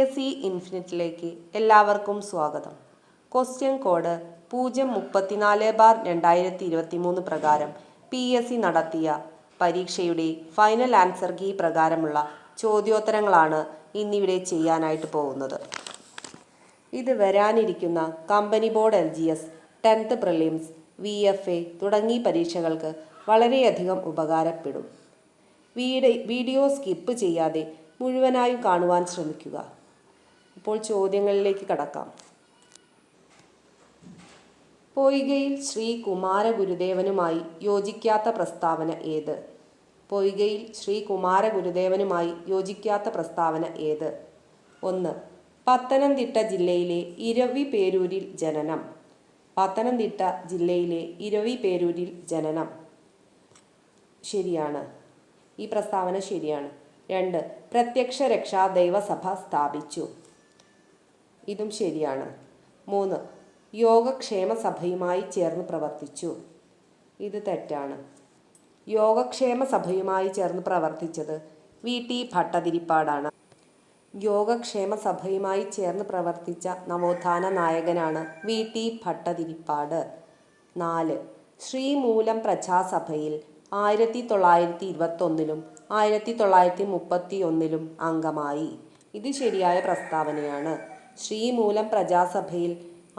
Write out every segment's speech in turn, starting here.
PSC ഇൻഫിനിറ്റിലേക്ക് എല്ലാവർക്കും സ്വാഗതം. Question code 034/2023 പ്രകാരം PSC നടത്തിയ പരീക്ഷയുടെ ഫൈനൽ ആൻസർ കീ പ്രകാരമുള്ള ചോദ്യോത്തരങ്ങളാണ് ഇന്നിവിടെ ചെയ്യാനായിട്ട് പോകുന്നത്. ഇത് വരാനിരിക്കുന്ന company board LGS, 10th prelims, VFA തുടങ്ങി പരീക്ഷകൾക്ക് വളരെയധികം ഉപകാരപ്പെടും. വീഡിയോ സ്കിപ്പ് ചെയ്യാതെ മുഴുവനായും കാണുവാൻ ശ്രമിക്കുക. ഇപ്പോൾ ചോദ്യങ്ങളിലേക്ക് കടക്കാം. പൊയ്കയിൽ ശ്രീ കുമാരഗുരുദേവനുമായി യോജിക്കാത്ത പ്രസ്താവന ഏത്? പൊയ്കയിൽ ശ്രീ കുമാരഗുരുദേവനുമായി യോജിക്കാത്ത പ്രസ്താവന ഏത്? 1. പത്തനംതിട്ട ജില്ലയിലെ ഇരവിപേരൂരിൽ ജനനം. പത്തനംതിട്ട ജില്ലയിലെ ഇരവിപേരൂരിൽ ജനനം. ശരിയാണ്. ഈ പ്രസ്താവന ശരിയാണ്. 2. പ്രത്യക്ഷ രക്ഷാ ദൈവസഭ സ്ഥാപിച്ചു. ഇതും ശരിയാണ്. 3. യോഗക്ഷേമ സഭയുമായി ചേർന്ന് പ്രവർത്തിച്ചു. ഇത് തെറ്റാണ്. യോഗക്ഷേമ സഭയുമായി ചേർന്ന് പ്രവർത്തിച്ചത് VT ഭട്ടതിരിപ്പാടാണ്. യോഗക്ഷേമ സഭയുമായി ചേർന്ന് പ്രവർത്തിച്ച നവോത്ഥാന നായകനാണ് VT ഭട്ടതിരിപ്പാട്. 4. ശ്രീമൂലം പ്രജാസഭയിൽ 1921 1931 അംഗമായി. ഇത് ശരിയായ പ്രസ്താവനയാണ്. ശ്രീമൂലം പ്രജാസഭയിൽ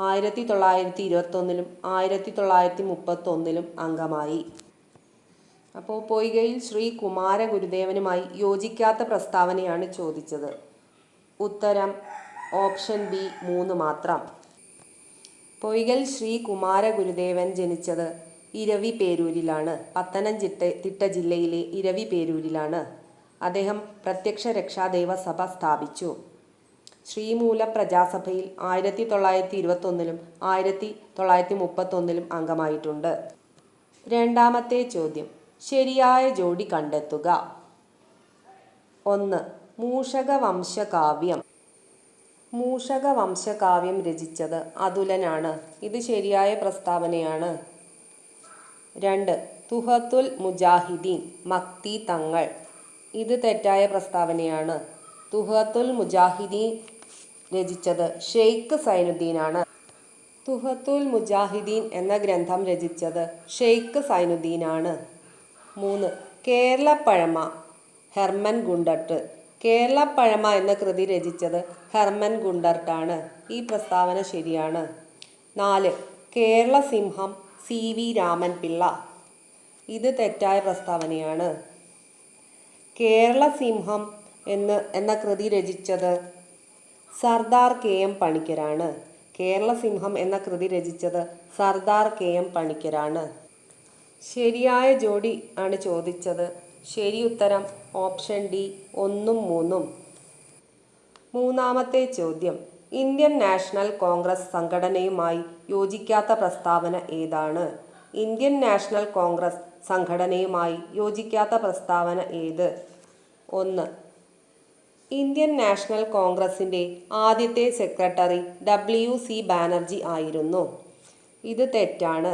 1921 1931 അംഗമായി. അപ്പോൾ പൊയ്കയിൽ ശ്രീ കുമാരഗുരുദേവനുമായി യോജിക്കാത്ത പ്രസ്താവനയാണ് ചോദിച്ചത്. ഉത്തരം ഓപ്ഷൻ ബി 3 മാത്രം. പൊയ്കയിൽ ശ്രീ കുമാരഗുരുദേവൻ ജനിച്ചത് ഇരവിപേരൂരിലാണ്. പത്തനംതിട്ട ജില്ലയിലെ ഇരവിപേരൂരിലാണ്. അദ്ദേഹം പ്രത്യക്ഷ രക്ഷാ ദൈവസഭ സ്ഥാപിച്ചു. ശ്രീമൂലം പ്രജാസഭയിൽ 1921 1931 അംഗമായിട്ടുണ്ട്. രണ്ടാമത്തെ ചോദ്യം, ശരിയായ ജോഡി കണ്ടെത്തുക. 1. മൂഷകവംശകാവ്യം. മൂഷകവംശകാവ്യം രചിച്ചത് അതുലനാണ്. ഇത് ശരിയായ പ്രസ്താവനയാണ്. 2. തുഹത്തുൽ മുജാഹിദീൻ മക്തി തങ്ങൾ. ഇത് തെറ്റായ പ്രസ്താവനയാണ്. തുഹത്തുൽ മുജാഹിദീൻ രചിച്ചത് ഷെയ്ഖ് സൈനുദ്ദീനാണ്. തുഹത്തുൽ മുജാഹിദീൻ എന്ന ഗ്രന്ഥം രചിച്ചത് ഷെയ്ഖ് സൈനുദ്ദീനാണ്. 3. Keralappazhama Hermann Gundert. കേരളപ്പഴമ എന്ന കൃതി രചിച്ചത് ഹെർമൻ ഗുണ്ടർട്ടാണ്. ഈ പ്രസ്താവന ശരിയാണ്. 4. കേരള സിംഹം CV രാമൻ പിള്ള. ഇത് തെറ്റായ പ്രസ്താവനയാണ്. കേരള സിംഹം എന്ന കൃതി രചിച്ചത് സർദാർ KM പണിക്കരാണ്. കേരള സിംഹം എന്ന കൃതി രചിച്ചത് സർദാർ KM പണിക്കരാണ്. ശരിയായ ജോഡി ആണ് ചോദിച്ചത്. ശരി ഉത്തരം ഓപ്ഷൻ ഡി 1ഉം 3ഉം. മൂന്നാമത്തെ ചോദ്യം, ഇന്ത്യൻ നാഷണൽ കോൺഗ്രസ് സംഘടനയുമായി യോജിക്കാത്ത പ്രസ്താവന ഏതാണ്? ഇന്ത്യൻ നാഷണൽ കോൺഗ്രസ് സംഘടനയുമായി യോജിക്കാത്ത പ്രസ്താവന ഏത്? 1. ഇന്ത്യൻ നാഷണൽ കോൺഗ്രസിൻ്റെ ആദ്യത്തെ സെക്രട്ടറി WC ബാനർജി ആയിരുന്നു. ഇത് തെറ്റാണ്.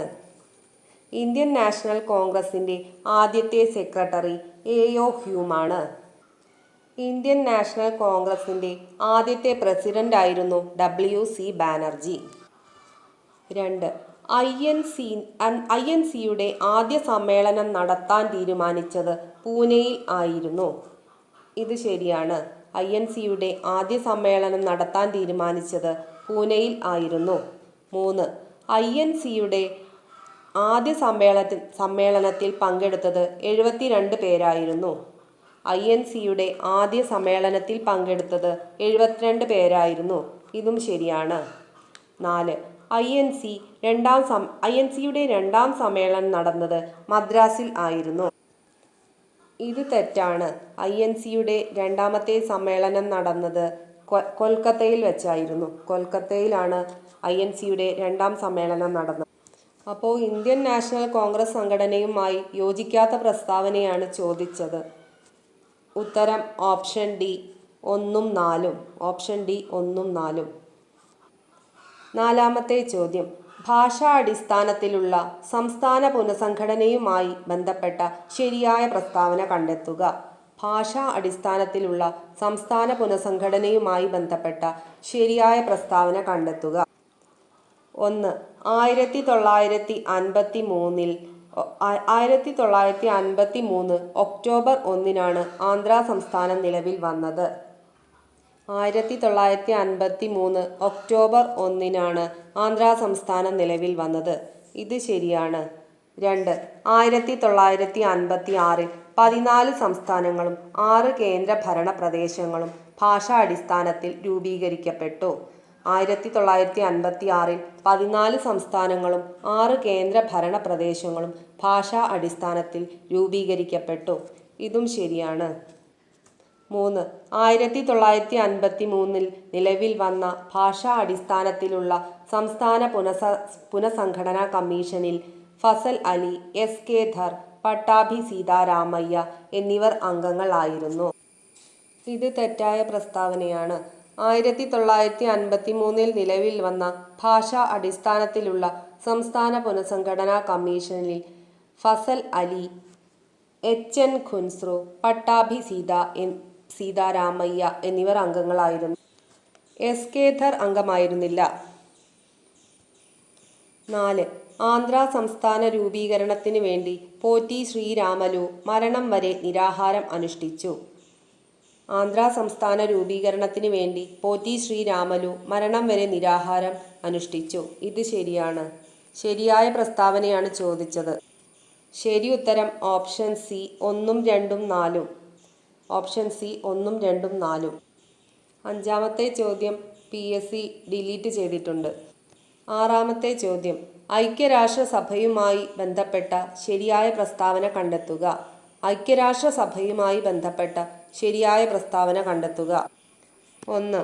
ഇന്ത്യൻ നാഷണൽ കോൺഗ്രസിൻ്റെ ആദ്യത്തെ സെക്രട്ടറി AO ഹ്യൂമാണ്. ഇന്ത്യൻ നാഷണൽ കോൺഗ്രസിൻ്റെ ആദ്യത്തെ പ്രസിഡന്റ് ആയിരുന്നു WC ബാനർജി. 2. INCയുടെ ആദ്യ സമ്മേളനം നടത്താൻ തീരുമാനിച്ചത് പൂനെയിൽ ആയിരുന്നു. ഇത് ശരിയാണ്. INCയുടെ ആദ്യ സമ്മേളനം നടത്താൻ തീരുമാനിച്ചത് പൂനെയിൽ ആയിരുന്നു. 3. INCയുടെ ആദ്യ സമ്മേളനത്തിൽ പങ്കെടുത്തത് 72 പേരായിരുന്നു. INCയുടെ ആദ്യ സമ്മേളനത്തിൽ പങ്കെടുത്തത് 72 പേരായിരുന്നു. ഇതും ശരിയാണ്. 4. INCയുടെ രണ്ടാം സമ്മേളനം നടന്നത് മദ്രാസിൽ ആയിരുന്നു. ഇത് തെറ്റാണ്. INCയുടെ രണ്ടാമത്തെ സമ്മേളനം നടന്നത് കൊൽക്കത്തയിൽ വെച്ചായിരുന്നു. കൊൽക്കത്തയിലാണ് INCയുടെ രണ്ടാം സമ്മേളനം നടന്നത്. അപ്പോൾ ഇന്ത്യൻ നാഷണൽ കോൺഗ്രസ് സംഘടനയുമായി യോജിക്കാത്ത പ്രസ്താവനയാണ് ചോദിച്ചത്. ഉത്തരം ഓപ്ഷൻ ഡി 1ഉം 4ഉം. ഓപ്ഷൻ ഡി 1ഉം 4ഉം. നാലാമത്തെ ചോദ്യം, ഭാഷാ അടിസ്ഥാനത്തിലുള്ള സംസ്ഥാന പുനഃസംഘടനയുമായി ബന്ധപ്പെട്ട ശരിയായ പ്രസ്താവന കണ്ടെത്തുക. ഭാഷാ അടിസ്ഥാനത്തിലുള്ള സംസ്ഥാന പുനഃസംഘടനയുമായി ബന്ധപ്പെട്ട ശരിയായ പ്രസ്താവന കണ്ടെത്തുക. 1. 1953 ഒക്ടോബർ 1 ആന്ധ്രാ സംസ്ഥാനം നിലവിൽ വന്നത്. 1953 ഒക്ടോബർ 1 ആന്ധ്രാ സംസ്ഥാനം നിലവിൽ വന്നത്. ഇത് ശരിയാണ്. 2. 1956 14 സംസ്ഥാനങ്ങളും 6 കേന്ദ്ര ഭരണ പ്രദേശങ്ങളും ഭാഷാ അടിസ്ഥാനത്തിൽ രൂപീകരിക്കപ്പെട്ടു. 1956 14 സംസ്ഥാനങ്ങളും 6 കേന്ദ്ര ഭരണ പ്രദേശങ്ങളും ഭാഷാ അടിസ്ഥാനത്തിൽ രൂപീകരിക്കപ്പെട്ടു. ഇതും ശരിയാണ്. 3. 1953 നിലവിൽ വന്ന ഭാഷാ അടിസ്ഥാനത്തിലുള്ള സംസ്ഥാന പുനഃസംഘടനാ കമ്മീഷനിൽ ഫസൽ അലി, എസ് കെ ധർ, പട്ടാഭി സീതാരാമയ്യ എന്നിവർ അംഗങ്ങളായിരുന്നു. ഇത് തെറ്റായ പ്രസ്താവനയാണ്. 1953 നിലവിൽ വന്ന ഭാഷാ അടിസ്ഥാനത്തിലുള്ള സംസ്ഥാന പുനഃസംഘടനാ കമ്മീഷനിൽ ഫസൽ അലി, എച്ച് എൻ ഖുസ്രു, പട്ടാഭി സീതാരാമയ്യ എന്നിവർ അംഗങ്ങളായിരുന്നു. എസ് കെ ധർ അംഗമായിരുന്നില്ല. 4. ആന്ധ്രാ സംസ്ഥാന രൂപീകരണത്തിന് വേണ്ടി പോറ്റി ശ്രീരാമലു മരണം വരെ നിരാഹാരം അനുഷ്ഠിച്ചു. ആന്ധ്രാ സംസ്ഥാന രൂപീകരണത്തിന് വേണ്ടി പോറ്റി ശ്രീരാമലു മരണം വരെ നിരാഹാരം അനുഷ്ഠിച്ചു. ഇത് ശരിയാണ്. ശരിയായ പ്രസ്താവനയാണ് ചോദിച്ചത്. ശരി ഉത്തരം ഓപ്ഷൻ സി 1, 2, 4. Option C 1, 2, 4. അഞ്ചാമത്തെ ചോദ്യം PSC ഡിലീറ്റ് ചെയ്തിട്ടുണ്ട്. ആറാമത്തെ ചോദ്യം ഐക്യരാഷ്ട്രസഭയുമായി ബന്ധപ്പെട്ട ശരിയായ പ്രസ്താവന കണ്ടെത്തുക. ഐക്യരാഷ്ട്രസഭയുമായി ബന്ധപ്പെട്ട ശരിയായ പ്രസ്താവന കണ്ടെത്തുക. 1.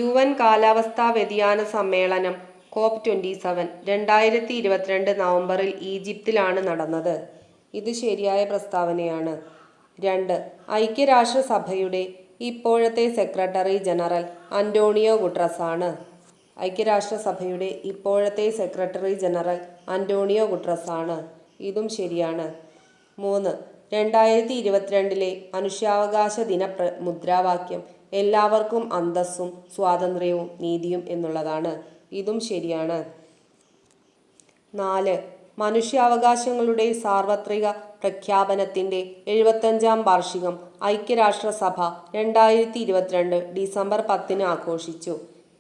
UN കാലാവസ്ഥാ വ്യതിയാന സമ്മേളനം COP27 2022 നവംബറിൽ ഈജിപ്തിലാണ് നടന്നത്. ഇത് ശരിയായ പ്രസ്താവനയാണ്. 2. ഐക്യരാഷ്ട്രസഭയുടെ ഇപ്പോഴത്തെ സെക്രട്ടറി ജനറൽ അന്റോണിയോ ഗുട്ടറസാണ്. ഐക്യരാഷ്ട്രസഭയുടെ ഇപ്പോഴത്തെ സെക്രട്ടറി ജനറൽ അന്റോണിയോ ഗുട്ടറസാണ്. ഇതും ശരിയാണ്. 3. 2022 മനുഷ്യാവകാശ ദിന മുദ്രാവാക്യം എല്ലാവർക്കും അന്തസ്സും സ്വാതന്ത്ര്യവും നീതിയും എന്നുള്ളതാണ്. ഇതും ശരിയാണ്. 4. മനുഷ്യാവകാശങ്ങളുടെ സാർവത്രിക പ്രഖ്യാപനത്തിൻ്റെ 75-ാം വാർഷികം ഐക്യരാഷ്ട്രസഭ 2022 ഡിസംബർ 10 ആഘോഷിച്ചു.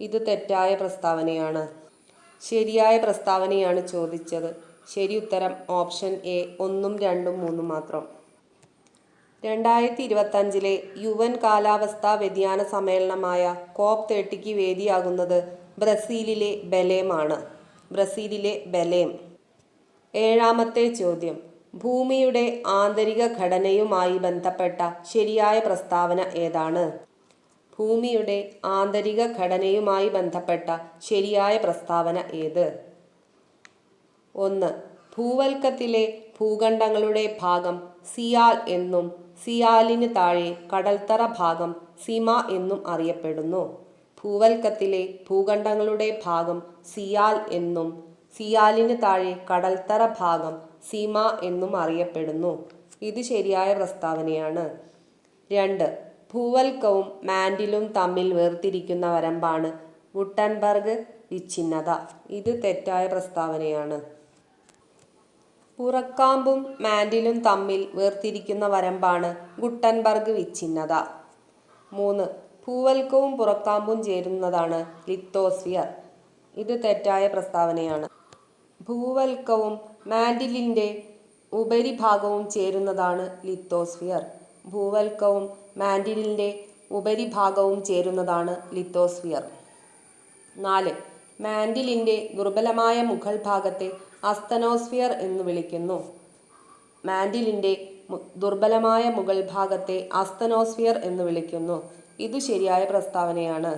ഇത് തെറ്റായ പ്രസ്താവനയാണ്. ശരിയായ പ്രസ്താവനയാണ് ചോദിച്ചത്. ശരി ഉത്തരം ഓപ്ഷൻ എ 1, 2, 3 മാത്രം. 2025 UN കാലാവസ്ഥാ വ്യതിയാന സമ്മേളനമായ COP30 വേദിയാകുന്നത് ബ്രസീലിലെ ബെലേമാണ്. ബ്രസീലിലെ ബെലേം. ഏഴാമത്തെ ചോദ്യം ഭൂമിയുടെ ആന്തരിക ഘടനയുമായി ബന്ധപ്പെട്ട ശരിയായ പ്രസ്താവന ഏതാണ്? ഭൂമിയുടെ ആന്തരിക ഘടനയുമായി ബന്ധപ്പെട്ട ശരിയായ പ്രസ്താവന ഏത്? 1. ഭൂവൽക്കത്തിലെ ഭൂഖണ്ഡങ്ങളുടെ ഭാഗം സിയാൽ എന്നും സിയാലിന് താഴെ കടൽത്തറ ഭാഗം സിമ എന്നും അറിയപ്പെടുന്നു. ഭൂവൽക്കത്തിലെ ഭൂഖണ്ഡങ്ങളുടെ ഭാഗം സിയാൽ എന്നും സിയാലിന് താഴെ കടൽത്തറ ഭാഗം സിമ എന്നും അറിയപ്പെടുന്നു. ഇത് ശരിയായ പ്രസ്താവനയാണ്. 2. ഭൂവൽക്കവും മാൻഡിലും തമ്മിൽ വേർതിരിക്കുന്ന വരമ്പാണ് ഗുട്ടൻബർഗ് വിച്ഛിന്നത. ഇത് തെറ്റായ പ്രസ്താവനയാണ്. പുറക്കാമ്പും മാൻഡിലും തമ്മിൽ വേർതിരിക്കുന്ന വരമ്പാണ് ഗുട്ടൻബർഗ് വിച്ഛിന്നത. 3. ഭൂവൽക്കവും പുറക്കാമ്പും ചേരുന്നതാണ് ലിത്തോസ്ഫിയർ. ഇത് തെറ്റായ പ്രസ്താവനയാണ്. ഭൂവൽക്കവും മാൻഡിലിൻ്റെ ഉപരിഭാഗവും ചേരുന്നതാണ് ലിത്തോസ്ഫിയർ. ഭൂവൽക്കവും മാൻഡിലിൻ്റെ ഉപരിഭാഗവും ചേരുന്നതാണ് ലിത്തോസ്ഫിയർ. 4. മാൻഡിലിൻ്റെ ദുർബലമായ മുകൾ ഭാഗത്തെ അസ്തനോസ്ഫിയർ എന്ന് വിളിക്കുന്നു. മാൻഡിലിൻ്റെ ദുർബലമായ മുകൾ ഭാഗത്തെ അസ്തനോസ്ഫിയർ എന്ന് വിളിക്കുന്നു. ഇത് ശരിയായ പ്രസ്താവനയാണ്.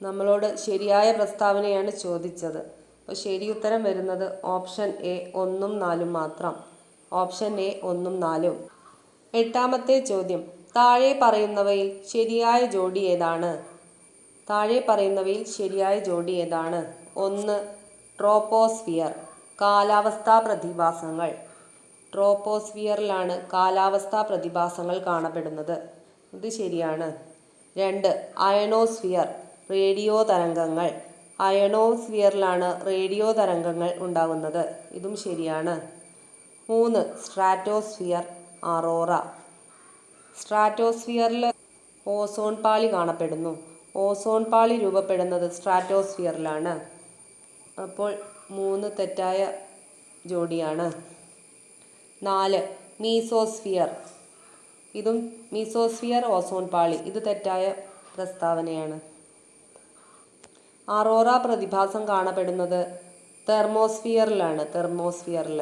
നമ്മളോട് ശരിയായ പ്രസ്താവനയാണ് ചോദിച്ചത്. അപ്പോൾ ശരി ഉത്തരം വരുന്നത് ഓപ്ഷൻ എ 1, 4 മാത്രം. Option A 1, 4. എട്ടാമത്തെ ചോദ്യം താഴെ പറയുന്നവയിൽ ശരിയായ ജോഡി ഏതാണ്? താഴെ പറയുന്നവയിൽ ശരിയായ ജോഡി ഏതാണ്? 1. ട്രോപ്പോസ്ഫിയർ കാലാവസ്ഥാ പ്രതിഭാസങ്ങൾ. ട്രോപ്പോസ്ഫിയറിലാണ് കാലാവസ്ഥാ പ്രതിഭാസങ്ങൾ കാണപ്പെടുന്നത്. ഇത് ശരിയാണ്. 2. അയണോസ്ഫിയർ റേഡിയോ തരംഗങ്ങൾ. അയണോസ്ഫിയറിലാണ് റേഡിയോ തരംഗങ്ങൾ ഉണ്ടാകുന്നത്. ഇതും ശരിയാണ്. 3. സ്ട്രാറ്റോസ്ഫിയർ അറോറ. സ്ട്രാറ്റോസ്ഫിയറിൽ ഓസോൺ പാളി കാണപ്പെടുന്നു. ഓസോൺ പാളി രൂപപ്പെടുന്നത് സ്ട്രാറ്റോസ്ഫിയറിലാണ്. അപ്പോൾ 3 തെറ്റായ ജോഡിയാണ്. 4. മീസോസ്ഫിയർ. ഇതും മീസോസ്ഫിയർ ഓസോൺ പാളി. ഇത് തെറ്റായ പ്രസ്താവനയാണ്. അറോറ പ്രതിഭാസം കാണപ്പെടുന്നത് തെർമോസ്ഫിയറിലാണ്. തെർമോസ്ഫിയറിൽ.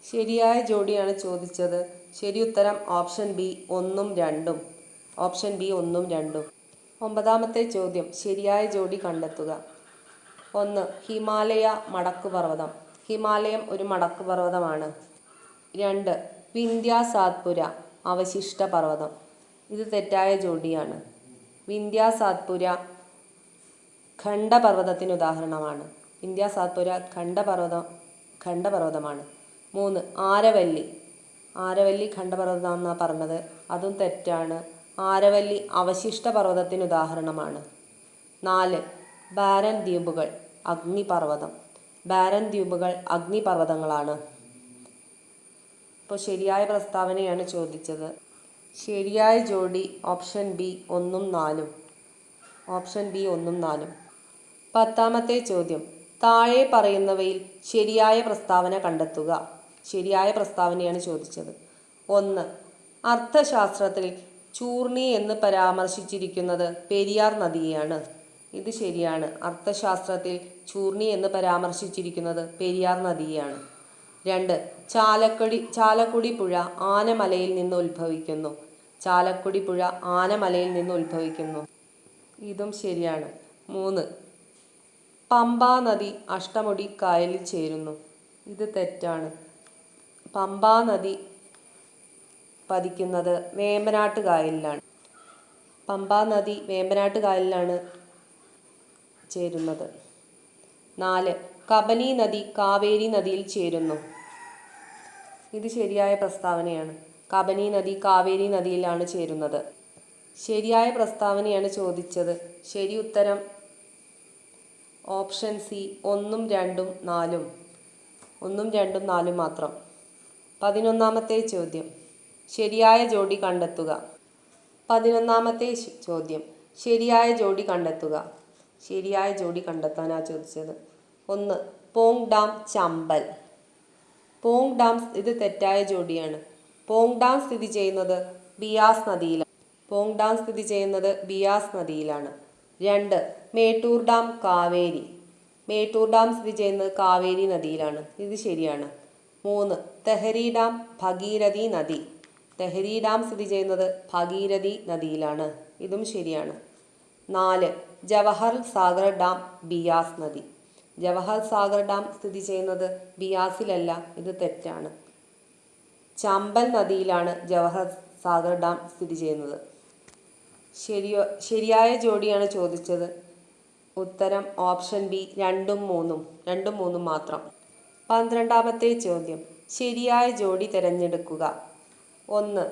ശരിയായ ജോഡിയാണ് ചോദിച്ചത്. ശരി ഉത്തരം ഓപ്ഷൻ ബി 1ഉം 2ഉം. ഓപ്ഷൻ ബി 1ഉം 2ഉം. 9ാമത്തെ ചോദ്യം. ശരിയായ ജോഡി കണ്ടെത്തുക. 1. ഹിമാലയ മടക്കുപർവ്വതം. ഹിമാലയം ഒരു മടക്കുപർവ്വതമാണ്. 2. വിന്ധ്യ സാത്പുര അവശിഷ്ട പർവ്വതം. ഇത് തെറ്റായ ജോഡിയാണ്. വിന്ധ്യ സാത്പുര ഖണ്ഡപർവ്വതത്തിന് ഉദാഹരണമാണ്. വിന്ധ്യ സാത്പുര ഖണ്ഡപർവ്വതമാണ്. 3. ആരവല്ലി. ആരവല്ലി ഖണ്ഡപർവ്വതം എന്നാണ് പറഞ്ഞത്. അതും തെറ്റാണ്. ആരവല്ലി അവശിഷ്ട പർവ്വതത്തിന് ഉദാഹരണമാണ്. 4. ബാരൻ ദ്വീപുകൾ അഗ്നിപർവ്വതം. ബാരൻ ദ്വീപുകൾ അഗ്നിപർവ്വതങ്ങളാണ്. ഇപ്പോൾ ശരിയായ പ്രസ്താവനയാണ് ചോദിച്ചത്. ശരിയായ ജോഡി ഓപ്ഷൻ ബി 1ഉം 4ഉം. ഓപ്ഷൻ ബി 1ഉം 4ഉം. 10ാമത്തെ ചോദ്യം. താഴെ പറയുന്നവയിൽ ശരിയായ പ്രസ്താവന കണ്ടെത്തുക. ശരിയായ പ്രസ്താവനയാണ് ചോദിച്ചത്. 1. അർത്ഥശാസ്ത്രത്തിൽ ചൂർണി എന്ന് പരാമർശിച്ചിരിക്കുന്നത് പെരിയാർ നദിയെയാണ്. ഇത് ശരിയാണ്. അർത്ഥശാസ്ത്രത്തിൽ ചൂർണി എന്ന് പരാമർശിച്ചിരിക്കുന്നത് പെരിയാർ നദിയെയാണ്. 2. ചാലക്കുടി പുഴ ആനമലയിൽ നിന്ന് ഉത്ഭവിക്കുന്നു. ചാലക്കുടി പുഴ ആനമലയിൽ നിന്ന് ഉത്ഭവിക്കുന്നു. ഇതും ശരിയാണ്. 3. പമ്പാ നദി അഷ്ടമുടി കായലിൽ ചേരുന്നു. ഇത് തെറ്റാണ്. പമ്പാ നദി പതിക്കുന്നത് വേമ്പനാട്ട് കായലിലാണ്. പമ്പാ നദി വേമ്പനാട്ട് കായലിലാണ് ചേരുന്നത്. 4. കബനി നദി കാവേരി നദിയിൽ ചേരുന്നു. ഇത് ശരിയായ പ്രസ്താവനയാണ്. കബനി നദി കാവേരി നദിയിലാണ് ചേരുന്നത്. ശരിയായ പ്രസ്താവനയാണ് ചോദിച്ചത്. ശരി ഉത്തരം ഓപ്ഷൻ സി 1ഉം 2ഉം 4ഉം. 1ഉം 2ഉം 4ഉം മാത്രം. 11ാമത്തെ ചോദ്യം. ശരിയായ ജോഡി കണ്ടെത്തുക. 11ാമത്തെ ചോദ്യം. ശരിയായ ജോഡി കണ്ടെത്തുക. ശരിയായ ജോഡി കണ്ടെത്താനാണ് ചോദിച്ചത്. 1. Pong dam Chambal. Pong dam ഇത് തെറ്റായ ജോഡിയാണ്. പോങ് ഡാം സ്ഥിതി ചെയ്യുന്നത് ബിയാസ് നദിയിലാണ്. പോങ് ഡാം സ്ഥിതി ചെയ്യുന്നത് ബിയാസ് നദിയിലാണ്. 2. മേട്ടൂർ ഡാം കാവേരി. മേട്ടൂർ ഡാം സ്ഥിതി ചെയ്യുന്നത് കാവേരി നദിയിലാണ്. ഇത് ശരിയാണ്. 3. തെഹരി ഡാം ഭഗീരഥി നദി. തെഹരി ഡാം സ്ഥിതി ചെയ്യുന്നത് ഭഗീരഥി നദിയിലാണ്. ഇതും ശരിയാണ്. 4. ജവഹർ സാഗർ ഡാം ബിയാസ് നദി. ജവഹർ സാഗർ ഡാം സ്ഥിതി ചെയ്യുന്നത് ബിയാസിലല്ല. ഇത് തെറ്റാണ്. ചമ്പൽ നദിയിലാണ് ജവഹർ സാഗർ ഡാം സ്ഥിതി ചെയ്യുന്നത്. ശരിയായ ജോഡിയാണ് ചോദിച്ചത്. ഉത്തരം ഓപ്ഷൻ ബി 2ഉം 3ഉം. 2ഉം 3ഉം മാത്രം. 12ാമത്തെ ചോദ്യം. ശരിയായ ജോഡി തിരഞ്ഞെടുക്കുക. 1.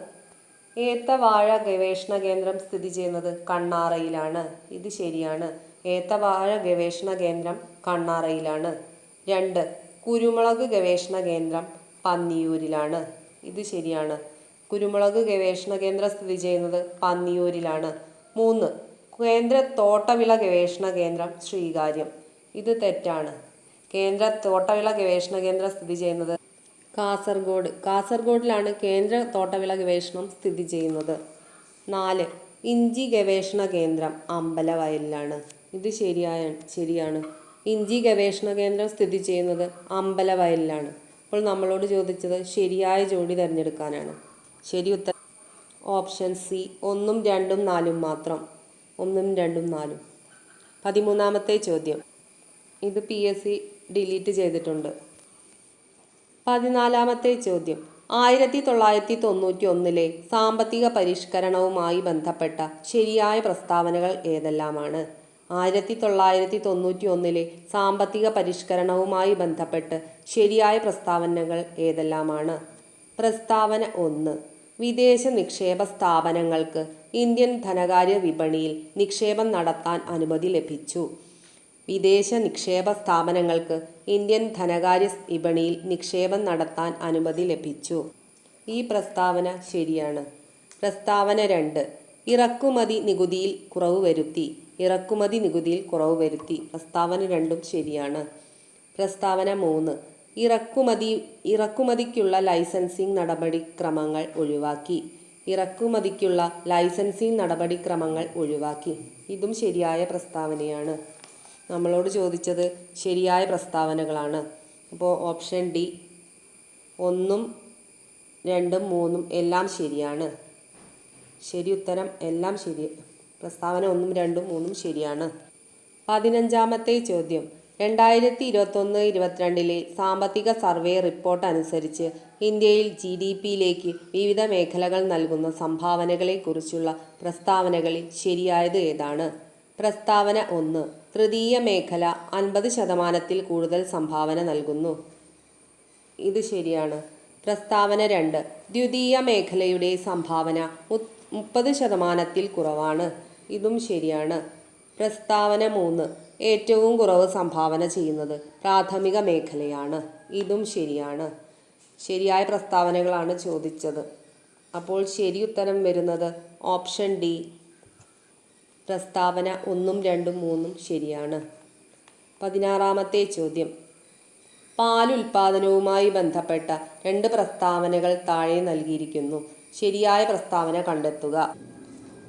ഏത്തവാഴ ഗവേഷണ കേന്ദ്രം സ്ഥിതി ചെയ്യുന്നത് കണ്ണാറയിലാണ്. ഇത് ശരിയാണ്. ഏത്തവാഴ ഗവേഷണ കേന്ദ്രം കണ്ണാറയിലാണ്. 2. കുരുമുളക് ഗവേഷണ കേന്ദ്രം പന്നിയൂരിലാണ്. ഇത് ശരിയാണ്. കുരുമുളക് ഗവേഷണ കേന്ദ്രം സ്ഥിതി ചെയ്യുന്നത് പന്നിയൂരിലാണ്. 3. കേന്ദ്ര തോട്ടവിള ഗവേഷണ കേന്ദ്രം ശ്രീകാര്യം. ഇത് തെറ്റാണ്. കേന്ദ്ര തോട്ടവിള ഗവേഷണ കേന്ദ്രം സ്ഥിതി ചെയ്യുന്നത് കാസർഗോഡിലാണ് കേന്ദ്ര തോട്ടവിള ഗവേഷണം സ്ഥിതി ചെയ്യുന്നത്. 4. ഇഞ്ചി ഗവേഷണ കേന്ദ്രം അമ്പലവയലിലാണ്. ഇത് ശരിയാണ്. ഇഞ്ചി ഗവേഷണ കേന്ദ്രം സ്ഥിതി ചെയ്യുന്നത് അമ്പലവയലിലാണ്. അപ്പോൾ നമ്മളോട് ചോദിച്ചത് ശരിയായ ജോഡി തിരഞ്ഞെടുക്കാനാണ്. ശരി ഉത്തരം ഓപ്ഷൻ സി 1ഉം 2ഉം 4ഉം മാത്രം. 1ഉം 2ഉം 4ഉം. 13ാമത്തെ ചോദ്യം. ഇത് PSC ഡിലീറ്റ് ചെയ്തിട്ടുണ്ട്. 14ാമത്തെ ചോദ്യം. 1991 സാമ്പത്തിക പരിഷ്കരണവുമായി ബന്ധപ്പെട്ട ശരിയായ പ്രസ്താവനകൾ ഏതെല്ലാമാണ്? 1991 സാമ്പത്തിക പരിഷ്കരണവുമായി ബന്ധപ്പെട്ട് ശരിയായ പ്രസ്താവനകൾ ഏതെല്ലാമാണ്? പ്രസ്താവന 1. വിദേശ നിക്ഷേപ സ്ഥാപനങ്ങൾക്ക് ഇന്ത്യൻ ധനകാര്യ വിപണിയിൽ നിക്ഷേപം നടത്താൻ അനുമതി ലഭിച്ചു. വിദേശ നിക്ഷേപ സ്ഥാപനങ്ങൾക്ക് ഇന്ത്യൻ ധനകാര്യ വിപണിയിൽ നിക്ഷേപം നടത്താൻ അനുമതി ലഭിച്ചു. ഈ പ്രസ്താവന ശരിയാണ്. പ്രസ്താവന 2. ഇറക്കുമതി നികുതിയിൽ കുറവ് വരുത്തി. ഇറക്കുമതി നികുതിയിൽ കുറവ് വരുത്തി. പ്രസ്താവന 2 ശരിയാണ്. പ്രസ്താവന 3. ഇറക്കുമതിക്കുള്ള ലൈസൻസിംഗ് നടപടിക്രമങ്ങൾ ഒഴിവാക്കി. ഇറക്കുമതിക്കുള്ള ലൈസൻസിംഗ് നടപടിക്രമങ്ങൾ ഒഴിവാക്കി. ഇതും ശരിയായ പ്രസ്താവനയാണ്. നമ്മളോട് ചോദിച്ചത് ശരിയായ പ്രസ്താവനകളാണ്. അപ്പോൾ ഓപ്ഷൻ ഡി 1, 2, 3 എല്ലാം ശരിയാണ്. ശരി ഉത്തരം എല്ലാം ശരി. പ്രസ്താവന 1, 2, 3 ശരിയാണ്. 15ാമത്തെ ചോദ്യം. 2021-22 സാമ്പത്തിക സർവേ റിപ്പോർട്ട് അനുസരിച്ച് ഇന്ത്യയിൽ GDPയിലേക്ക് വിവിധ മേഖലകൾ നൽകുന്ന സംഭാവനകളെക്കുറിച്ചുള്ള പ്രസ്താവനകളിൽ ശരിയായത് ഏതാണ്? പ്രസ്താവന 1. തൃതീയ മേഖല 50% കൂടുതൽ സംഭാവന നൽകുന്നു. ഇത് ശരിയാണ്. പ്രസ്താവന 2. ദ്വിതീയ മേഖലയുടെ സംഭാവന 30% കുറവാണ്. ഇതും ശരിയാണ്. പ്രസ്താവന 3. ഏറ്റവും കുറവ് സംഭാവന ചെയ്യുന്നത് പ്രാഥമിക മേഖലയാണ്. ഇതും ശരിയാണ്. ശരിയായ പ്രസ്താവനകളാണ് ചോദിച്ചത്. അപ്പോൾ ശരി ഉത്തരം വരുന്നത് ഓപ്ഷൻ ഡി. പ്രസ്താവന 1, 2, 3 ശരിയാണ്. 16ാമത്തെ ചോദ്യം. പാലുൽപാദനവുമായി ബന്ധപ്പെട്ട 2 പ്രസ്താവനകൾ താഴെ നൽകിയിരിക്കുന്നു. ശരിയായ പ്രസ്താവന കണ്ടെത്തുക.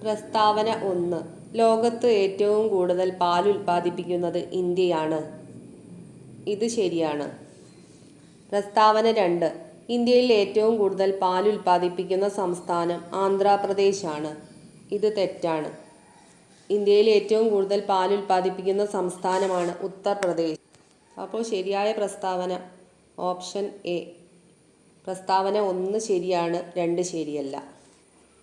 പ്രസ്താവന 1. ലോകത്ത് ഏറ്റവും കൂടുതൽ പാൽ ഉൽപ്പാദിപ്പിക്കുന്നത് ഇന്ത്യയാണ്. ഇത് ശരിയാണ്. പ്രസ്താവന 2. ഇന്ത്യയിൽ ഏറ്റവും കൂടുതൽ പാൽ ഉൽപ്പാദിപ്പിക്കുന്ന സംസ്ഥാനം ആന്ധ്രാപ്രദേശാണ്. ഇത് തെറ്റാണ്. ഇന്ത്യയിൽ ഏറ്റവും കൂടുതൽ പാൽ ഉൽപ്പാദിപ്പിക്കുന്ന സംസ്ഥാനമാണ് ഉത്തർപ്രദേശ്. അപ്പോൾ ശരിയായ പ്രസ്താവന ഓപ്ഷൻ എ. പ്രസ്താവന 1 ശരിയാണ്, 2 ശരിയല്ല.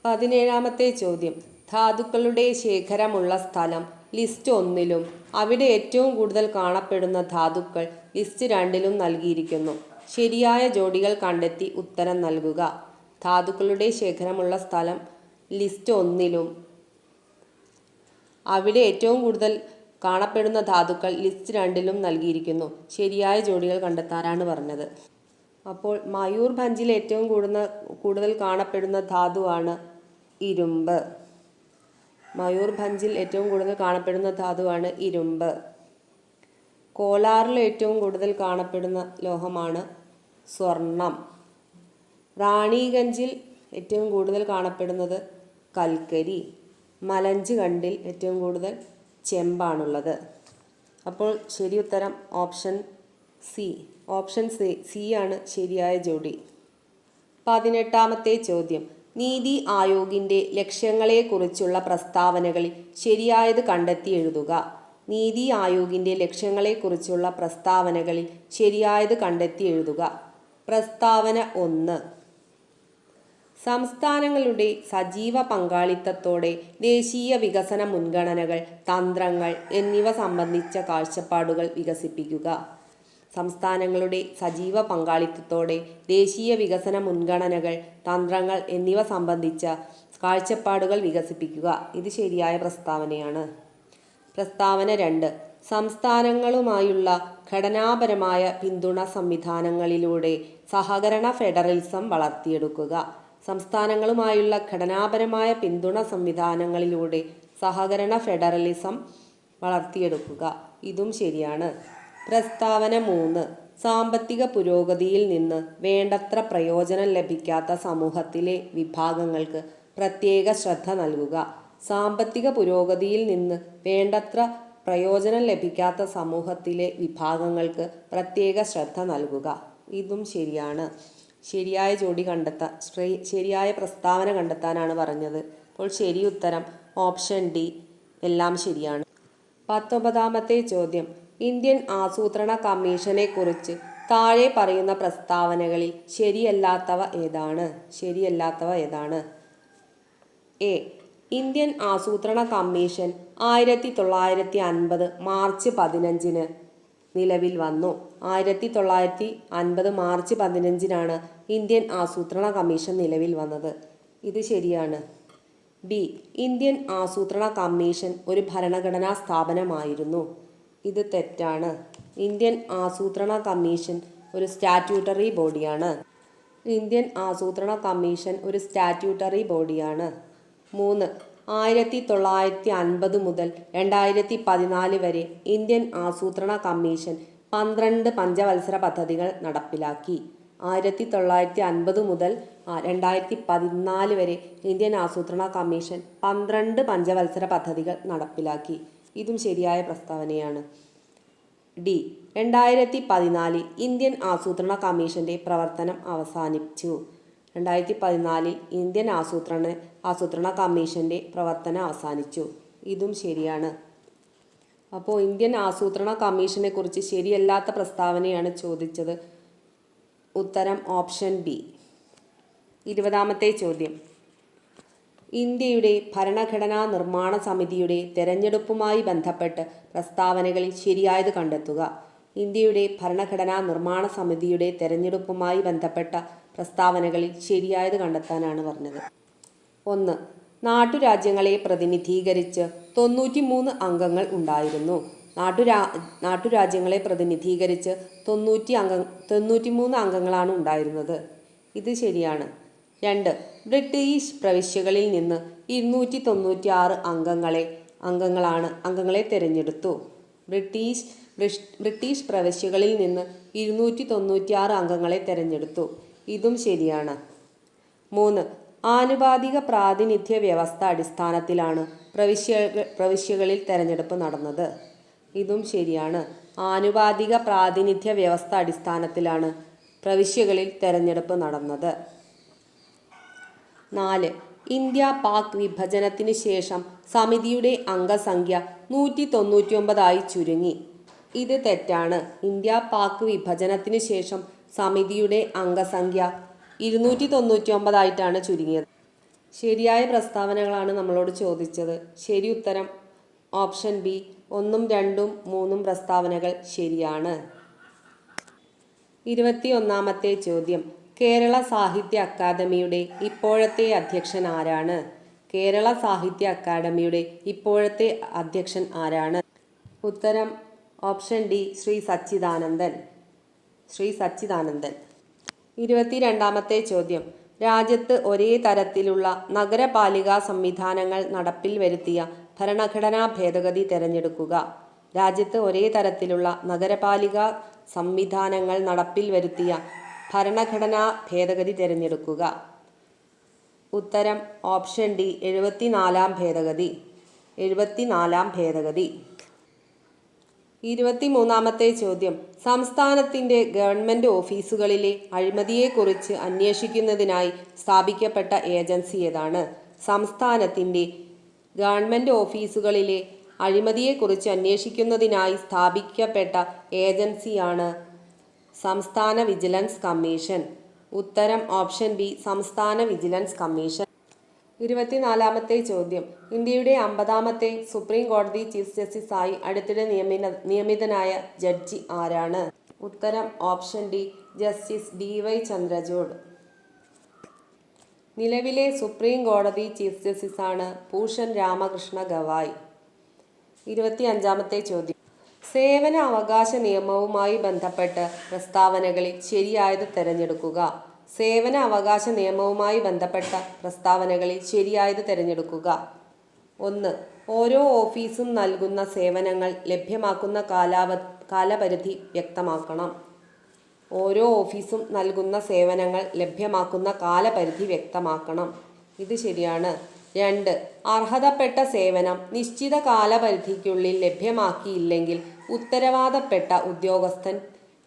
17ാമത്തെ ചോദ്യം. ധാതുക്കളുടെ ശേഖരമുള്ള സ്ഥലം ലിസ്റ്റ് 1-ലും അവിടെ ഏറ്റവും കൂടുതൽ കാണപ്പെടുന്ന ധാതുക്കൾ ലിസ്റ്റ് 2-ലും നൽകിയിരിക്കുന്നു. ശരിയായ ജോഡികൾ കണ്ടെത്തി ഉത്തരം നൽകുക. ധാതുക്കളുടെ ശേഖരമുള്ള സ്ഥലം ലിസ്റ്റ് 1-ലും അവിടെ ഏറ്റവും കൂടുതൽ കാണപ്പെടുന്ന ധാതുക്കൾ ലിസ്റ്റ് 2-ലും നൽകിയിരിക്കുന്നു. ശരിയായ ജോഡികൾ കണ്ടെത്താനാണ് പറഞ്ഞത്. അപ്പോൾ മയൂർഭഞ്ചിൽ ഏറ്റവും കൂടുതൽ കാണപ്പെടുന്ന ധാതുവാണ് ഇരുമ്പ്. മയൂർഭഞ്ചിൽ ഏറ്റവും കൂടുതൽ കാണപ്പെടുന്ന ധാതുവാണ് ഇരുമ്പ്. കോലാറിൽ ഏറ്റവും കൂടുതൽ കാണപ്പെടുന്ന ലോഹമാണ് സ്വർണം. റാണിഗഞ്ചിൽ ഏറ്റവും കൂടുതൽ കാണപ്പെടുന്നത് കൽക്കരി. മലഞ്ചുകണ്ടിൽ ഏറ്റവും കൂടുതൽ ചെമ്പാണുള്ളത്. അപ്പോൾ ശരി ഉത്തരം ഓപ്ഷൻ സി. ഓപ്ഷൻ സി ആണ് ശരിയായ ജോഡി. 18ാമത്തെ ചോദ്യം. നീതി ആയോഗിൻ്റെ ലക്ഷ്യങ്ങളെക്കുറിച്ചുള്ള പ്രസ്താവനകളിൽ ശരിയായത് കണ്ടെത്തി എഴുതുക. നീതി ആയോഗിൻ്റെ ലക്ഷ്യങ്ങളെക്കുറിച്ചുള്ള പ്രസ്താവനകളിൽ ശരിയായത് കണ്ടെത്തി എഴുതുക. പ്രസ്താവന 1. സംസ്ഥാനങ്ങളുടെ സജീവ പങ്കാളിത്തത്തോടെ ദേശീയ വികസന മുൻഗണനകൾ, തന്ത്രങ്ങൾ എന്നിവ സംബന്ധിച്ച കാഴ്ചപ്പാടുകൾ വികസിപ്പിക്കുക. സംസ്ഥാനങ്ങളുടെ സജീവ പങ്കാളിത്തത്തോടെ ദേശീയ വികസന മുൻഗണനകൾ, തന്ത്രങ്ങൾ എന്നിവ സംബന്ധിച്ച കാഴ്ചപ്പാടുകൾ വികസിപ്പിക്കുക. ഇത് ശരിയായ പ്രസ്താവനയാണ്. പ്രസ്താവന 2. സംസ്ഥാനങ്ങളുമായുള്ള ഘടനാപരമായ പിന്തുണ സംവിധാനങ്ങളിലൂടെ സഹകരണ ഫെഡറലിസം വളർത്തിയെടുക്കുക. സംസ്ഥാനങ്ങളുമായുള്ള ഘടനാപരമായ പിന്തുണ സംവിധാനങ്ങളിലൂടെ സഹകരണ ഫെഡറലിസം വളർത്തിയെടുക്കുക. ഇതും ശരിയാണ്. പ്രസ്താവന 3. സാമ്പത്തിക പുരോഗതിയിൽ നിന്ന് വേണ്ടത്ര പ്രയോജനം ലഭിക്കാത്ത സമൂഹത്തിലെ വിഭാഗങ്ങൾക്ക് പ്രത്യേക ശ്രദ്ധ നൽകുക. സാമ്പത്തിക പുരോഗതിയിൽ നിന്ന് വേണ്ടത്ര പ്രയോജനം ലഭിക്കാത്ത സമൂഹത്തിലെ വിഭാഗങ്ങൾക്ക് പ്രത്യേക ശ്രദ്ധ നൽകുക. ഇതും ശരിയാണ്. ശരിയായ ജോഡി ശരിയായ പ്രസ്താവന കണ്ടെത്താനാണ് പറഞ്ഞത്. അപ്പോൾ ശരി ഉത്തരം ഓപ്ഷൻ ഡി. എല്ലാം ശരിയാണ്. 19ാമത്തെ ചോദ്യം. ഇന്ത്യൻ ആസൂത്രണ കമ്മീഷനെ കുറിച്ച് താഴെ പറയുന്ന പ്രസ്താവനകളിൽ ശരിയല്ലാത്തവ ഏതാണ്? എ. ഇന്ത്യൻ ആസൂത്രണ കമ്മീഷൻ 1950 മാർച്ച് 15-ന് നിലവിൽ വന്നു. 1950 മാർച്ച് 15-നാണ് ഇന്ത്യൻ ആസൂത്രണ കമ്മീഷൻ നിലവിൽ വന്നത്. ഇത് ശരിയാണ്. ബി. ഇന്ത്യൻ ആസൂത്രണ കമ്മീഷൻ ഒരു ഭരണഘടനാ സ്ഥാപനമായിരുന്നു. ഇത് തെറ്റാണ്. ഇന്ത്യൻ ആസൂത്രണ കമ്മീഷൻ ഒരു സ്റ്റാറ്റ്യൂട്ടറി ബോഡിയാണ്. ഇന്ത്യൻ ആസൂത്രണ കമ്മീഷൻ ഒരു സ്റ്റാറ്റ്യൂട്ടറി ബോഡിയാണ്. 3. 1950 മുതൽ 2014 വരെ ഇന്ത്യൻ ആസൂത്രണ കമ്മീഷൻ 12 പഞ്ചവത്സര പദ്ധതികൾ നടപ്പിലാക്കി. 1950 മുതൽ 2014 വരെ ഇന്ത്യൻ ആസൂത്രണ കമ്മീഷൻ 12 പഞ്ചവത്സര പദ്ധതികൾ നടപ്പിലാക്കി. ഇതും ശരിയായ പ്രസ്താവനയാണ്. ഡി. 2014 ഇന്ത്യൻ ആസൂത്രണ കമ്മീഷന്റെ പ്രവർത്തനം അവസാനിച്ചു. 2014 ഇന്ത്യൻ ആസൂത്രണ കമ്മീഷന്റെ പ്രവർത്തനം അവസാനിച്ചു. ഇതും ശരിയാണ്. അപ്പോൾ ഇന്ത്യൻ ആസൂത്രണ കമ്മീഷനെ കുറിച്ച് ശരിയല്ലാത്ത പ്രസ്താവനയാണ് ചോദിച്ചത്. ഉത്തരം ഓപ്ഷൻ ബി. 20ാമത്തെ ചോദ്യം. ഇന്ത്യയുടെ ഭരണഘടനാ നിർമ്മാണ സമിതിയുടെ തെരഞ്ഞെടുപ്പുമായി ബന്ധപ്പെട്ട് പ്രസ്താവനകളിൽ ശരിയായത് കണ്ടെത്തുക. ഇന്ത്യയുടെ ഭരണഘടനാ നിർമ്മാണ സമിതിയുടെ തെരഞ്ഞെടുപ്പുമായി ബന്ധപ്പെട്ട പ്രസ്താവനകളിൽ ശരിയായത് കണ്ടെത്താനാണ് പറഞ്ഞത്. 1. നാട്ടുരാജ്യങ്ങളെ പ്രതിനിധീകരിച്ച് 93 അംഗങ്ങൾ ഉണ്ടായിരുന്നു. നാട്ടുരാജ്യങ്ങളെ പ്രതിനിധീകരിച്ച് 93 അംഗങ്ങളാണ് ഉണ്ടായിരുന്നത്. ഇത് ശരിയാണ്. 2. ബ്രിട്ടീഷ് പ്രവിശ്യകളിൽ നിന്ന് 296 അംഗങ്ങളെ തിരഞ്ഞെടുത്തു. ബ്രിട്ടീഷ് പ്രവിശ്യകളിൽ നിന്ന് 296 അംഗങ്ങളെ തിരഞ്ഞെടുത്തു. ഇതും ശരിയാണ്. 3. ആനുപാതിക പ്രാതിനിധ്യ വ്യവസ്ഥ അടിസ്ഥാനത്തിലാണ് പ്രവിശ്യകളിൽ തെരഞ്ഞെടുപ്പ് നടന്നത്. ഇതും ശരിയാണ്. ആനുപാതിക പ്രാതിനിധ്യ വ്യവസ്ഥ അടിസ്ഥാനത്തിലാണ് പ്രവിശ്യകളിൽ തെരഞ്ഞെടുപ്പ് നടന്നത്. 4. ഇന്ത്യ പാക് വിഭജനത്തിന് ശേഷം സമിതിയുടെ അംഗസംഖ്യ 199 ചുരുങ്ങി. ഇത് തെറ്റാണ്. ഇന്ത്യ പാക് വിഭജനത്തിന് ശേഷം സമിതിയുടെ അംഗസംഖ്യ 299 ചുരുങ്ങിയത്. ശരിയായ പ്രസ്താവനകളാണ് നമ്മളോട് ചോദിച്ചത്. ശരി ഉത്തരം ഓപ്ഷൻ ബി. 1, 2, 3 പ്രസ്താവനകൾ ശരിയാണ്. 21ാമത്തെ ചോദ്യം. കേരള സാഹിത്യ അക്കാദമിയുടെ ഇപ്പോഴത്തെ അധ്യക്ഷൻ ആരാണ്? കേരള സാഹിത്യ അക്കാദമിയുടെ ഇപ്പോഴത്തെ അധ്യക്ഷൻ ആരാണ്? ഉത്തരം ഓപ്ഷൻ ഡി. ശ്രീ സച്ചിദാനന്ദൻ. 22ാമത്തെ ചോദ്യം. രാജ്യത്ത് ഒരേ തരത്തിലുള്ള നഗരപാലികാ സംവിധാനങ്ങൾ നടപ്പിൽ വരുത്തിയ ഭരണഘടനാ ഭേദഗതി തിരഞ്ഞെടുക്കുക. രാജ്യത്ത് ഒരേ തരത്തിലുള്ള നഗരപാലികാ സംവിധാനങ്ങൾ നടപ്പിൽ വരുത്തിയ ഭരണഘടനാ ഭേദഗതി തിരഞ്ഞെടുക്കുക. ഉത്തരം ഓപ്ഷൻ ഡി. 74ാം ഭേദഗതി. 23ാമത്തെ ചോദ്യം. സംസ്ഥാനത്തിൻ്റെ ഗവൺമെൻറ് ഓഫീസുകളിലെ അഴിമതിയെക്കുറിച്ച് അന്വേഷിക്കുന്നതിനായി സ്ഥാപിക്കപ്പെട്ട ഏജൻസി ഏതാണ്? സംസ്ഥാനത്തിൻ്റെ ഗവൺമെൻറ് ഓഫീസുകളിലെ അഴിമതിയെക്കുറിച്ച് അന്വേഷിക്കുന്നതിനായി സ്ഥാപിക്കപ്പെട്ട ഏജൻസിയാണ് സംസ്ഥാന വിജിലൻസ് കമ്മീഷൻ. ഉത്തരം ഓപ്ഷൻ ബി. സംസ്ഥാന വിജിലൻസ് കമ്മീഷൻ. 24ാമത്തെ ചോദ്യം. ഇന്ത്യയുടെ 50ാമത്തെ സുപ്രീം കോടതി ചീഫ് ജസ്റ്റിസായി അടുത്തിടെ നിയമിതനായ ജഡ്ജി ആരാണ്? ഉത്തരം option D. Justice DY Chandrachud. നിലവിലെ സുപ്രീം കോടതി ചീഫ് ജസ്റ്റിസാണ് ഭൂഷൺ രാമകൃഷ്ണ ഗവായ്. 25ാമത്തെ ചോദ്യം. സേവന അവകാശ നിയമവുമായി ബന്ധപ്പെട്ട് പ്രസ്താവനകളിൽ ശരിയായത് തിരഞ്ഞെടുക്കുക. സേവന അവകാശ നിയമവുമായി ബന്ധപ്പെട്ട പ്രസ്താവനകളിൽ ശരിയായത് തിരഞ്ഞെടുക്കുക. 1. ഓരോ ഓഫീസും നൽകുന്ന സേവനങ്ങൾ ലഭ്യമാക്കുന്ന കാലപരിധി വ്യക്തമാക്കണം. ഓരോ ഓഫീസും നൽകുന്ന സേവനങ്ങൾ ലഭ്യമാക്കുന്ന കാലപരിധി വ്യക്തമാക്കണം. ഇത് ശരിയാണ്. 2. അർഹതപ്പെട്ട സേവനം നിശ്ചിത കാലപരിധിക്കുള്ളിൽ ലഭ്യമാക്കിയില്ലെങ്കിൽ ഉത്തരവാദപ്പെട്ട ഉദ്യോഗസ്ഥൻ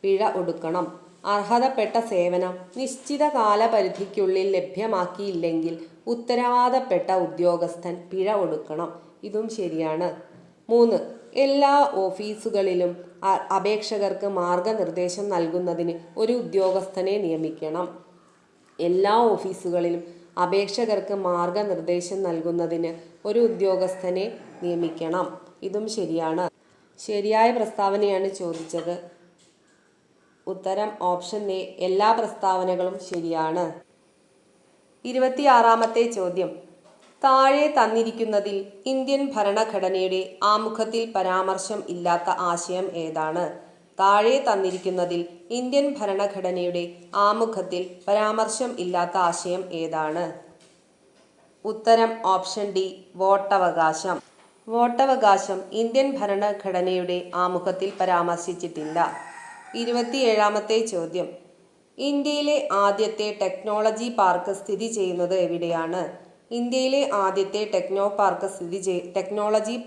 പിഴ ഒടുക്കണം. അർഹതപ്പെട്ട സേവനം നിശ്ചിത കാലപരിധിക്കുള്ളിൽ ലഭ്യമാക്കിയില്ലെങ്കിൽ ഉത്തരവാദപ്പെട്ട ഉദ്യോഗസ്ഥൻ പിഴ ഒടുക്കണം. ഇതും ശരിയാണ്. 3. എല്ലാ ഓഫീസുകളിലും അപേക്ഷകർക്ക് മാർഗനിർദ്ദേശം നൽകുന്നതിന് ഒരു ഉദ്യോഗസ്ഥനെ നിയമിക്കണം. എല്ലാ ഓഫീസുകളിലും അപേക്ഷകർക്ക് മാർഗനിർദ്ദേശം നൽകുന്നതിന് ഒരു ഉദ്യോഗസ്ഥനെ നിയമിക്കണം. ഇതും ശരിയാണ്. ശരിയായ പ്രസ്താവനയാണ് ചോദിച്ചത്. ഉത്തരം ഓപ്ഷൻ എ. എല്ലാ പ്രസ്താവനകളും ശരിയാണ്. 26-ാമത്തെ ചോദ്യം. താഴെ തന്നിരിക്കുന്നതിൽ ഇന്ത്യൻ ഭരണഘടനയുടെ ആമുഖത്തിൽ പരാമർശം ഇല്ലാത്ത ആശയം ഏതാണ്? താഴെ തന്നിരിക്കുന്നതിൽ ഇന്ത്യൻ ഭരണഘടനയുടെ ആമുഖത്തിൽ പരാമർശം ഇല്ലാത്ത ആശയം ഏതാണ്? ഉത്തരം ഓപ്ഷൻ ഡി, വോട്ടവകാശം. വോട്ടവകാശം ഇന്ത്യൻ ഭരണഘടനയുടെ ആമുഖത്തിൽ പരാമർശിച്ചിട്ടില്ല. 27-ാമത്തെ ചോദ്യം. ഇന്ത്യയിലെ ആദ്യത്തെ ടെക്നോളജി പാർക്ക് സ്ഥിതി ചെയ്യുന്നത് എവിടെയാണ്? ഇന്ത്യയിലെ ആദ്യത്തെ ടെക്നോളജി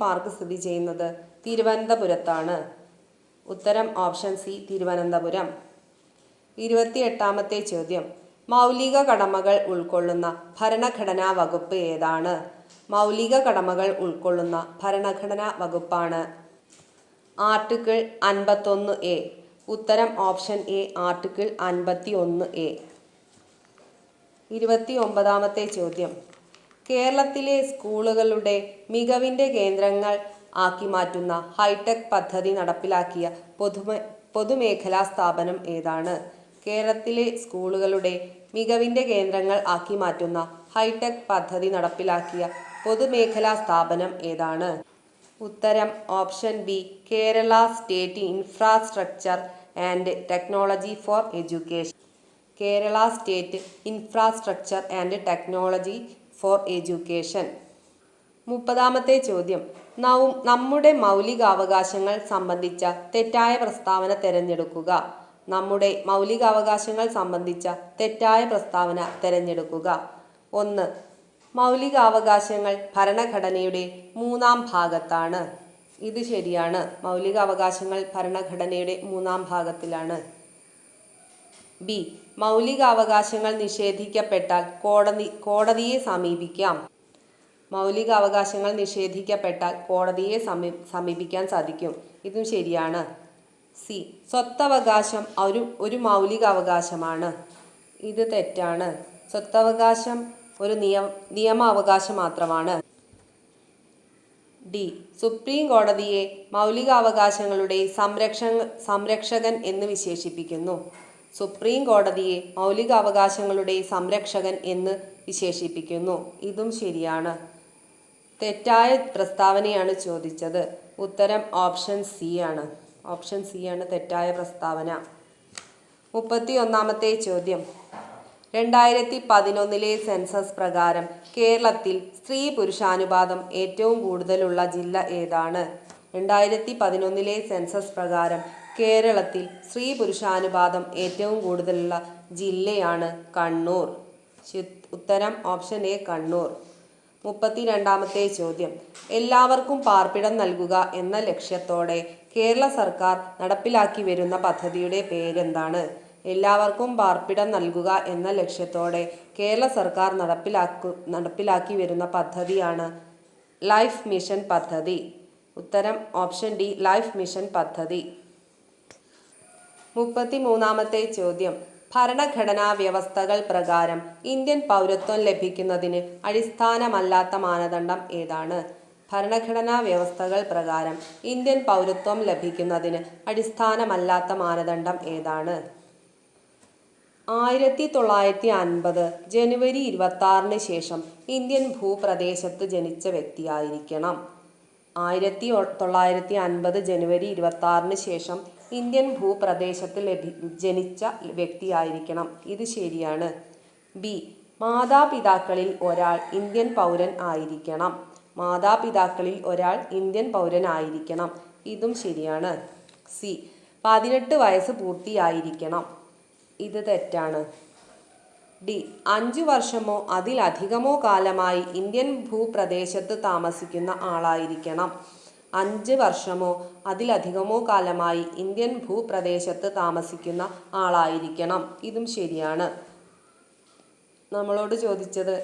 പാർക്ക് സ്ഥിതി ചെയ്യുന്നത് തിരുവനന്തപുരത്താണ്. ഉത്തരം ഓപ്ഷൻ സി, തിരുവനന്തപുരം. 28-ാമത്തെ ചോദ്യം. മൗലിക കടമകൾ ഉൾക്കൊള്ളുന്ന ഭരണഘടനാ വകുപ്പ് ഏതാണ്? മൗലിക കടമകൾ ഉൾക്കൊള്ളുന്ന ഭരണഘടനാ വകുപ്പാണ് ആർട്ടിക്കിൾ 51A. ഉത്തരം ഓപ്ഷൻ എ, ആർട്ടിക്കിൾ 51A. 29-ാമത്തെ ചോദ്യം. കേരളത്തിലെ സ്കൂളുകളുടെ മികവിൻ്റെ കേന്ദ്രങ്ങൾ ആക്കി മാറ്റുന്ന ഹൈടെക് പദ്ധതി നടപ്പിലാക്കിയ പൊതുമേഖലാ സ്ഥാപനം ഏതാണ്? കേരളത്തിലെ സ്കൂളുകളുടെ മികവിൻ്റെ കേന്ദ്രങ്ങൾ ആക്കി മാറ്റുന്ന ഹൈടെക് പദ്ധതി നടപ്പിലാക്കിയ പൊതുമേഖലാ സ്ഥാപനം ഏതാണ്? ഉത്തരം option B, Kerala state infrastructure and technology for education. Kerala state infrastructure and technology for education. 30-ാമത്തെ ചോദ്യം. നമ്മുടെ മൗലികാവകാശങ്ങൾ സംബന്ധിച്ച തെറ്റായ പ്രസ്താവന തിരഞ്ഞെടുക്കുക. നമ്മുടെ മൗലികാവകാശങ്ങൾ സംബന്ധിച്ച തെറ്റായ പ്രസ്താവന തിരഞ്ഞെടുക്കുക. 1. മൗലികാവകാശങ്ങൾ ഭരണഘടനയുടെ 3-ാം ഭാഗത്താണ്. ഇത് ശരിയാണ്. മൗലികാവകാശങ്ങൾ ഭരണഘടനയുടെ 3-ാം ഭാഗത്തിലാണ്. ബി. മൗലികാവകാശങ്ങൾ നിഷേധിക്കപ്പെട്ടാൽ കോടതിയെ സമീപിക്കാം. മൗലികാവകാശങ്ങൾ നിഷേധിക്കപ്പെട്ടാൽ കോടതിയെ സമീപിക്കാൻ സാധിക്കും. ഇതും ശരിയാണ്. സി. സ്വത്തവകാശം ഒരു മൗലികാവകാശമാണ്. ഇത് തെറ്റാണ്. സ്വത്തവകാശം ഒരു നിയമാവകാശം മാത്രമാണ്. ഡി. സുപ്രീം കോടതിയെ മൗലികാവകാശങ്ങളുടെ സംരക്ഷകൻ എന്ന് വിശേഷിപ്പിക്കുന്നു. സുപ്രീം കോടതിയെ മൗലികാവകാശങ്ങളുടെ സംരക്ഷകൻ എന്ന് വിശേഷിപ്പിക്കുന്നു. ഇതും ശരിയാണ്. തെറ്റായ പ്രസ്താവനയാണ് ചോദിച്ചത്. ഉത്തരം ഓപ്ഷൻ സി ആണ്. ഓപ്ഷൻ സി ആണ് തെറ്റായ പ്രസ്താവന. 31-ാമത്തെ ചോദ്യം. 2011 സെൻസസ് പ്രകാരം കേരളത്തിൽ സ്ത്രീ പുരുഷാനുപാതം ഏറ്റവും കൂടുതലുള്ള ജില്ല ഏതാണ്? 2011 സെൻസസ് പ്രകാരം കേരളത്തിൽ സ്ത്രീ പുരുഷാനുപാതം ഏറ്റവും കൂടുതലുള്ള ജില്ലയാണ് കണ്ണൂർ. ഉത്തരം ഓപ്ഷൻ എ, കണ്ണൂർ. 32-ാമത്തെ ചോദ്യം. എല്ലാവർക്കും പാർപ്പിടം നൽകുക എന്ന ലക്ഷ്യത്തോടെ കേരള സർക്കാർ നടപ്പിലാക്കി വരുന്ന പദ്ധതിയുടെ പേരെന്താണ്? എല്ലാവർക്കും പാർപ്പിടം നൽകുക എന്ന ലക്ഷ്യത്തോടെ കേരള സർക്കാർ നടപ്പിലാക്കി വരുന്ന പദ്ധതിയാണ് ലൈഫ് മിഷൻ പദ്ധതി. ഉത്തരം ഓപ്ഷൻ ഡി, ലൈഫ് മിഷൻ പദ്ധതി. 33-ാമത്തെ ചോദ്യം. ഭരണഘടനാ വ്യവസ്ഥകൾ പ്രകാരം ഇന്ത്യൻ പൗരത്വം ലഭിക്കുന്നതിന് അടിസ്ഥാനമല്ലാത്ത മാനദണ്ഡം ഏതാണ്? ഭരണഘടനാ വ്യവസ്ഥകൾ പ്രകാരം ഇന്ത്യൻ പൗരത്വം ലഭിക്കുന്നതിന് അടിസ്ഥാനമല്ലാത്ത മാനദണ്ഡം ഏതാണ്? 1950 ജനുവരി 26-ന് ശേഷം ഇന്ത്യൻ ഭൂപ്രദേശത്ത് ജനിച്ച വ്യക്തിയായിരിക്കണം. 1950 ജനുവരി 26-ന് ശേഷം ഇന്ത്യൻ ഭൂപ്രദേശത്ത് ജനിച്ച വ്യക്തിയായിരിക്കണം. ഇത് ശരിയാണ്. ബി. മാതാപിതാക്കളിൽ ഒരാൾ ഇന്ത്യൻ പൗരൻ ആയിരിക്കണം. മാതാപിതാക്കളിൽ ഒരാൾ ഇന്ത്യൻ പൗരനായിരിക്കണം. ഇതും ശരിയാണ്. സി. 18 വയസ്സ് പൂർത്തിയായിരിക്കണം. ഇത് തെറ്റാണ്. ഡി. 5 വർഷമോ അതിലധികമോ കാലമായി ഇന്ത്യൻ ഭൂപ്രദേശത്ത് താമസിക്കുന്ന ആളായിരിക്കണം. 5 വർഷമോ അതിലധികമോ കാലമായി ഇന്ത്യൻ ഭൂപ്രദേശത്ത് താമസിക്കുന്ന ആളായിരിക്കണം. ഇതും ശരിയാണ്. നമ്മളോട് ചോദിച്ചത്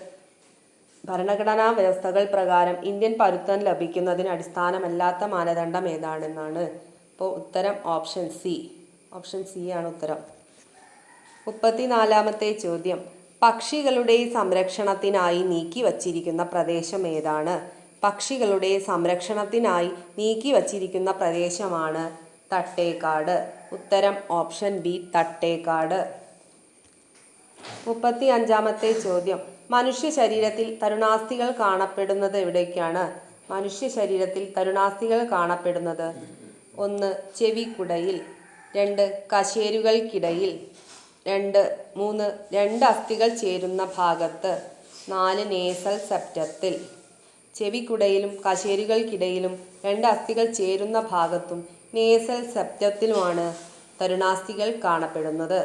ഭരണഘടനാ വ്യവസ്ഥകൾ പ്രകാരം ഇന്ത്യൻ പൗരത്വം ലഭിക്കുന്നതിന് അടിസ്ഥാനമല്ലാത്ത മാനദണ്ഡം ഏതാണെന്നാണ്. അപ്പോൾ ഉത്തരം ഓപ്ഷൻ സി. ഓപ്ഷൻ സി ആണ് ഉത്തരം. 34-ാമത്തെ ചോദ്യം. പക്ഷികളുടെ സംരക്ഷണത്തിനായി നീക്കി വച്ചിരിക്കുന്ന പ്രദേശം ഏതാണ്? പക്ഷികളുടെ സംരക്ഷണത്തിനായി നീക്കി വച്ചിരിക്കുന്ന പ്രദേശമാണ് തട്ടേക്കാട്. ഉത്തരം ഓപ്ഷൻ ബി, തട്ടേക്കാട്. 35-ാമത്തെ ചോദ്യം. മനുഷ്യ ശരീരത്തിൽ തരുണാസ്ഥികൾ കാണപ്പെടുന്നത് എവിടേക്കാണ്? മനുഷ്യ ശരീരത്തിൽ തരുണാസ്ഥികൾ കാണപ്പെടുന്നത് 1. ചെവിക്കുടയിൽ, 2. കശേരുകൾക്കിടയിൽ, 3. രണ്ട് അസ്ഥികൾ ചേരുന്ന ഭാഗത്ത്, 4. നേസൽ സെപ്റ്റത്തിൽ. ചെവിക്കുടയിലും കശേരുകൾക്കിടയിലും രണ്ട് അസ്ഥികൾ ചേരുന്ന ഭാഗത്തും നേസൽ സെപ്റ്റത്തിലുമാണ് തരുണാസ്ഥികൾ കാണപ്പെടുന്നത്.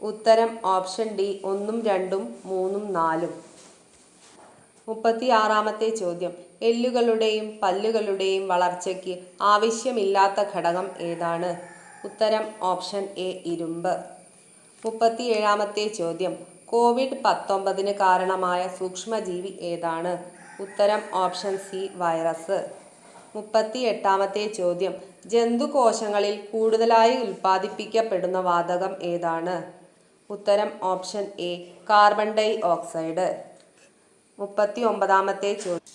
ഉത്തരം ഓപ്ഷൻ ഡി 1, 2, 3, 4. 36-ാമത്തെ ചോദ്യം. എല്ലുകളുടെയും പല്ലുകളുടെയും വളർച്ചയ്ക്ക് ആവശ്യമില്ലാത്ത ഘടകം ഏതാണ്? ഉത്തരം ഓപ്ഷൻ എ ഇരുമ്പ്. 37-ാമത്തെ ചോദ്യം. കോവിഡ്-19 കാരണമായ സൂക്ഷ്മജീവി ഏതാണ്? ഉത്തരം ഓപ്ഷൻ സി വൈറസ്. 38-ാമത്തെ ചോദ്യം. ജന്തുകോശങ്ങളിൽ കൂടുതലായി ഉൽപ്പാദിപ്പിക്കപ്പെടുന്ന വാതകം ഏതാണ്? ഉത്തരം option A carbon dioxide. 39-ാമത്തെ ചോദ്യം.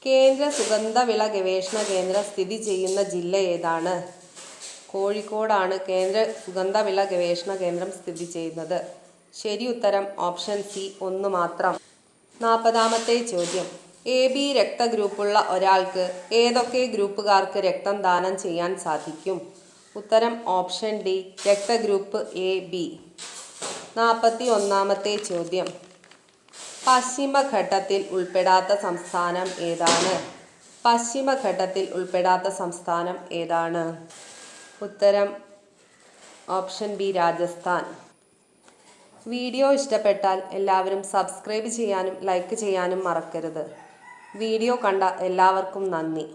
കേന്ദ്ര സുഗന്ധവിള ഗവേഷണ കേന്ദ്രം സ്ഥിതി ചെയ്യുന്ന ജില്ല ഏതാണ്? കോഴിക്കോടാണ് കേന്ദ്ര സുഗന്ധവിള ഗവേഷണ കേന്ദ്രം സ്ഥിതി ചെയ്യുന്നത്. ശരി ഉത്തരം ഓപ്ഷൻ സി 1 മാത്രം. 40-ാമത്തെ ചോദ്യം. AB രക്തഗ്രൂപ്പുള്ള ഒരാൾക്ക് ഏതൊക്കെ ഗ്രൂപ്പുകാർക്ക് രക്തം ദാനം ചെയ്യാൻ സാധിക്കും? ഉത്തരം ഓപ്ഷൻ ഡി രക്തഗ്രൂപ്പ് AB. 41-ാമത്തെ ചോദ്യം. പശ്ചിമഘട്ടത്തിൽ ഉൾപ്പെടാത്ത സംസ്ഥാനം ഏതാണ്? പശ്ചിമഘട്ടത്തിൽ ഉൾപ്പെടാത്ത സംസ്ഥാനം ഏതാണ്? ഉത്തരം ഓപ്ഷൻ ബി രാജസ്ഥാൻ. വീഡിയോ ഇഷ്ടപ്പെട്ടാൽ എല്ലാവരും സബ്സ്ക്രൈബ് ചെയ്യാനും ലൈക്ക് ചെയ്യാനും മറക്കരുത്. വീഡിയോ കണ്ട എല്ലാവർക്കും നന്ദി.